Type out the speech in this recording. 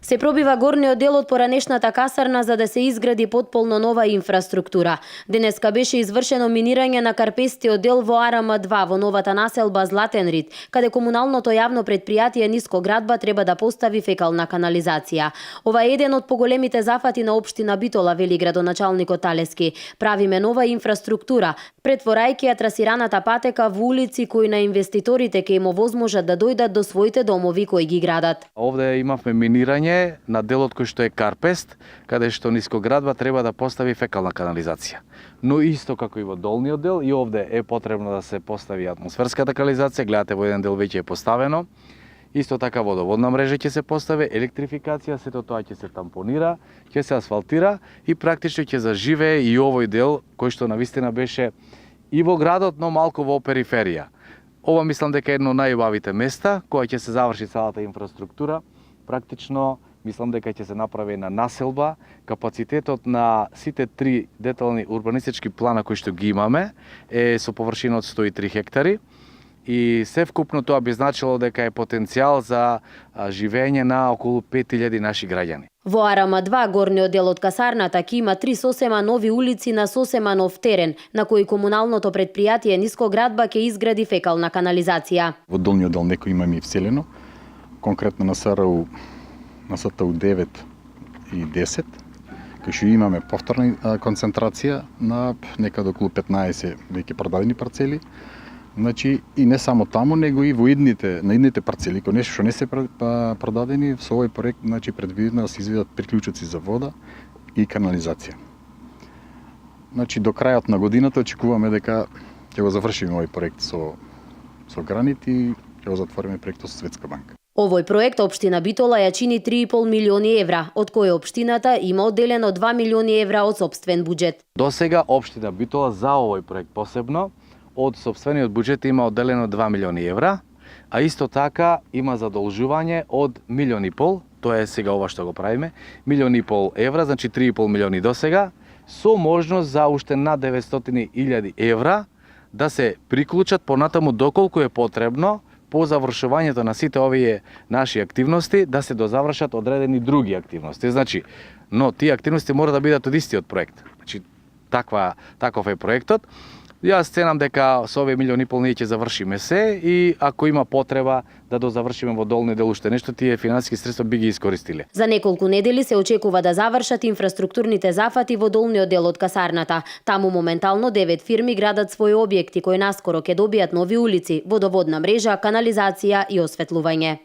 Се пробива горниот дел од поранешната касарна за да се изгради потполно нова инфраструктура. Денеска беше извршено минирање на карпестиот дел во АРМ-2 во новата населба Златен Рид, каде комуналното јавно предпријатие Нискоградба треба да постави фекална канализација. Ова е еден од поголемите зафати на општина Битола, вели градоначалникот Талески. Правиме нова инфраструктура, претворајќи ја трасираната патека во улици кои на инвеститорите ќе им овозможат да дојдат до своите домови кои ги градат. Овде имавме минирање на делот кој што е Карпест, каде што Нискоградба треба да постави фекална канализација. Но исто како и во долниот дел, и овде е потребно да се постави атмосферската канализација, гледате во еден дел веќе е поставено. Исто така водоводна мрежа ќе се постави, електрификација, сето тоа ќе се тампонира, ќе се асфалтира и практично ќе заживее и овој дел кој што навистина беше и во градот, но малку во периферија. Ова мислам дека е едно од најубавите места, која ќе се заврши целата инфраструктура. Практично мислам дека ќе се направи на населба. Капацитетот на сите три детални урбанистички плана кои што ги имаме е со површина од 103 хектари. И севкупно тоа би значило дека е потенцијал за живење на околу 5000 наши граѓани. Во АРМ-2 горниот дел од касарната ќе има 3 сосема нови улици на сосема нов терен, на кој комуналното предпријатие Нискоградба ќе изгради фекална канализација. Во долниот дел некој имаме и вселено, конкретно на СТУ 9 и 10, кај што имаме повторна концентрација на некаде околу 15 веќе продадени парцели. Значи, и не само таму, него и во на идните парцели, кои нешто што не се продадени, со овој проект предвидено да се изведат приклучоци за вода и канализација. Значи, до крајот на годината очекуваме дека ќе го завршиме овој проект со гранит и ќе го затвориме проектот со Светска банка. Овој проект општина Битола ја чини 3,5 милиони евра, од кои општината има одделено 2 милиони евра од сопствен буџет. До сега општина Битола за овој проект посебно од сопствениот буџет има одделено 2 милиони евра, а исто така има задолжување од 1,5 милиони, тоа е сега ова што го правиме, 1,5 милиони евра, значи 3,5 милиони до сега, со можност за уште над 900.000 евра да се приклучат понатаму доколку е потребно по завршувањето на сите овие наши активности да се дозавршат одредени други активности. Значи, но тие активности мора да бидат од истиот проект. Значи, таков е проектот. Јас ценам дека со овие 1,5 милиони ние ќе завршиме се и ако има потреба да дозавршиме во долни дел уште нешто, тие финансиски средства би ги искористиле. За неколку недели се очекува да завршат инфраструктурните зафати во долниот дел од касарната. Таму моментално 9 фирми градат своји објекти кои наскоро ќе добијат нови улици, водоводна мрежа, канализација и осветлување.